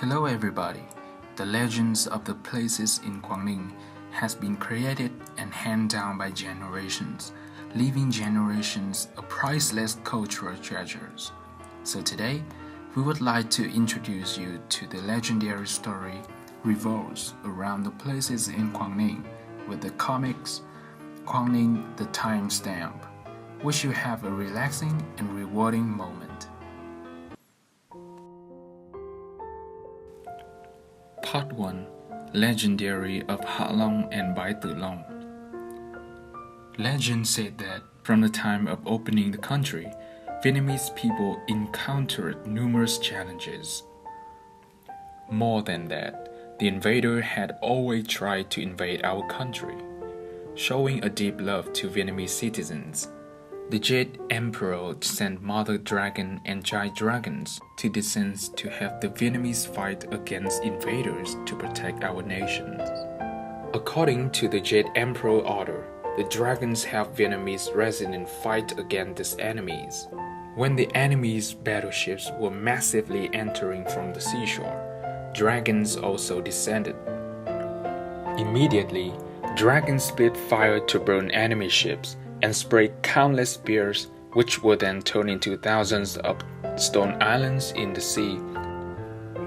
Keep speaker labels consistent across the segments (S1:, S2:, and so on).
S1: Hello everybody. The legends of the places in Quảng Ninh has been created and handed down by generations, leaving generations a priceless cultural treasures. So today, we would like to introduce you to the legendary story revolves around the places in Quảng Ninh with the comics Quảng Ninh the Timestamp. Wish you have a relaxing and rewarding moment. Part 1. Legendary of Hạ Long and Bái Tử Long. Legend said that from the time of opening the country, Vietnamese people encountered numerous challenges. More than that, the invader had always tried to invade our country, showing a deep love to Vietnamese citizens. The Jade Emperor sent Mother Dragon and Giant Dragons to descend to have the Vietnamese fight against invaders to protect our nation. According to the Jade Emperor order, the dragons have Vietnamese residents fight against these enemies. When the enemy's battleships were massively entering from the seashore, dragons also descended. Immediately, dragons split fire to burn enemy ships and sprayed countless spears, which were then turned into thousands of stone islands in the sea,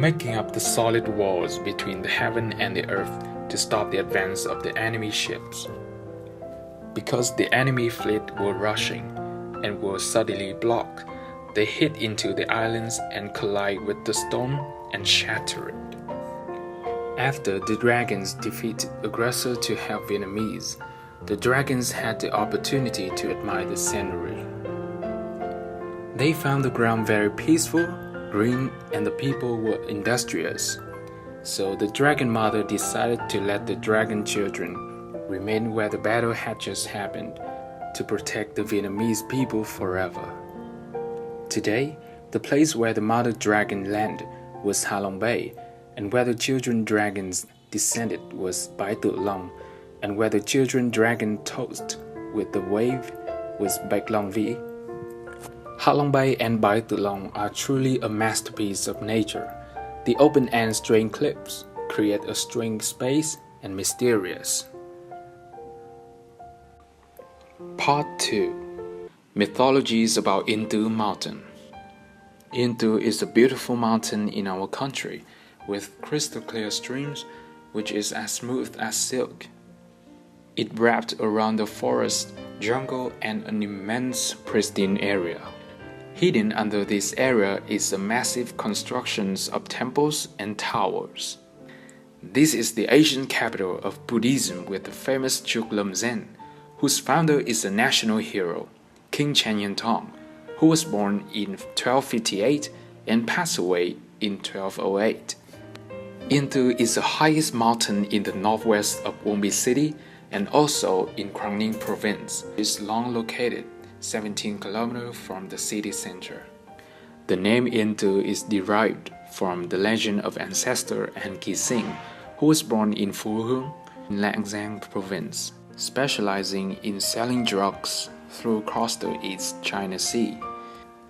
S1: making up the solid walls between the heaven and the earth to stop the advance of the enemy ships. Because the enemy fleet were rushing and were suddenly blocked, they hit into the islands and collide with the stone and shatter it. After the dragons defeated aggressor to help Vietnamese, the dragons had the opportunity to admire the scenery. They found the ground very peaceful, green, and the people were industrious. So the dragon mother decided to let the dragon children remain where the battle had just happened to protect the Vietnamese people forever. Today, the place where the mother dragon landed was Ha Long Bay, and where the children dragons descended was Bái Tử Long, and where the children dragon tossed with the wave was Bạch Long Vĩ. Hạ Long Bay and Bái Tử Long are truly a masterpiece of nature. The open-end strange cliffs create a strange space and mysterious. Part 2. Mythologies about Yên Tử Mountain. Yên Tử is a beautiful mountain in our country, with crystal clear streams, which is as smooth as silk. It wrapped around the forest, jungle, and an immense pristine area. Hidden under this area is a massive constructions of temples and towers. This is the ancient capital of Buddhism with the famous Chuk Lam Zen, whose founder is a national hero, King Chen Tong, who was born in 1258 and passed away in 1208. Yên Tử is the highest mountain in the northwest of Quang Bi City and also in Quảng Ninh province. It is long located 17 kilometers from the city center. The name Yên Tử is derived from the legend of ancestor An Kỳ Sinh, who was born in Phú Hương, in Lạng Giang province, specializing in selling drugs through across the East China Sea.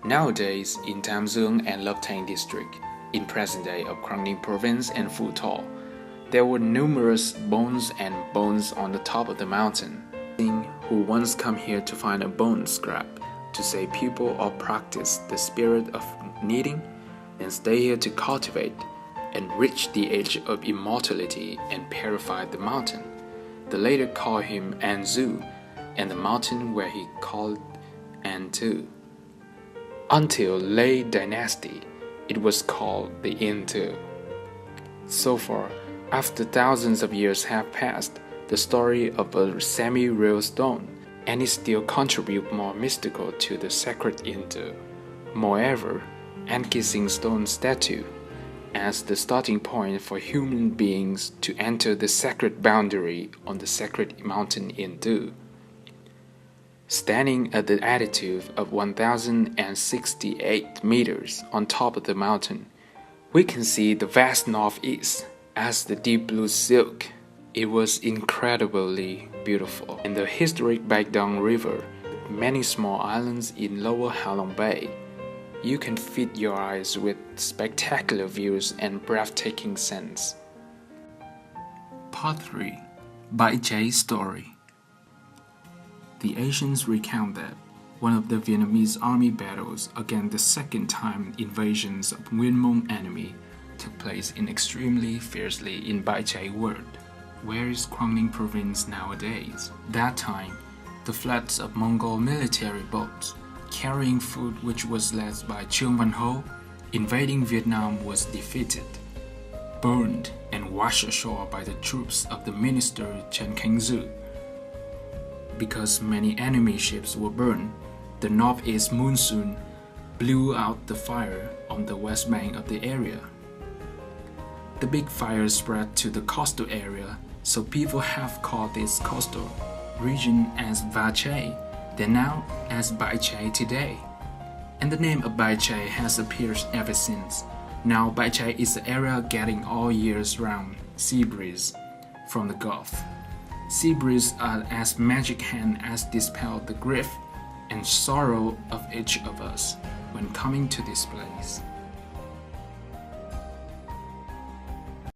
S1: Nowadays, in Tam Dương and Lập Thành district, in present day of Quảng Ninh province and Phu Thọ, there were numerous bones on the top of the mountain. Who once come here to find a bone scrap to say people or practice the spirit of kneading and stay here to cultivate and reach the age of immortality and purify the mountain. They later called him An Zu, and the mountain where he called An Tu. Until late dynasty, it was called the Yên Tử. So far, after thousands of years have passed, the story of a semi-real stone, and it still contributes more mystical to the sacred Yên Tử. Moreover, An Kỳ Sinh stone statue as the starting point for human beings to enter the sacred boundary on the sacred mountain Yên Tử. Standing at the altitude of 1,068 meters on top of the mountain, we can see the vast northeast as the deep blue silk. It was incredibly beautiful. In the historic Bạch Dong River, many small islands in lower Ha Long Bay, you can feed your eyes with spectacular views and breathtaking scents. Part 3. Bãi Cháy Story. The Asians recount that one of the Vietnamese army battles against the second time invasions of Nguyên Mông enemy took place in extremely fiercely in Bãi Cháy ward, where is Quảng Ninh province nowadays. That time, the fleets of Mongol military boats carrying food which was led by Trương Văn Ho invading Vietnam was defeated, burned and washed ashore by the troops of the minister Trần Khánh Dư. Because many enemy ships were burned, the northeast monsoon blew out the fire on the west bank of the area. The big fire spread to the coastal area, so people have called this coastal region as Va Chai, then now as Bãi Cháy today. And the name of Bãi Cháy has appeared ever since. Now Bãi Cháy is the area getting all years round sea breeze from the Gulf. Sea breeze are as magic hand as dispel the grief and sorrow of each of us when coming to this place.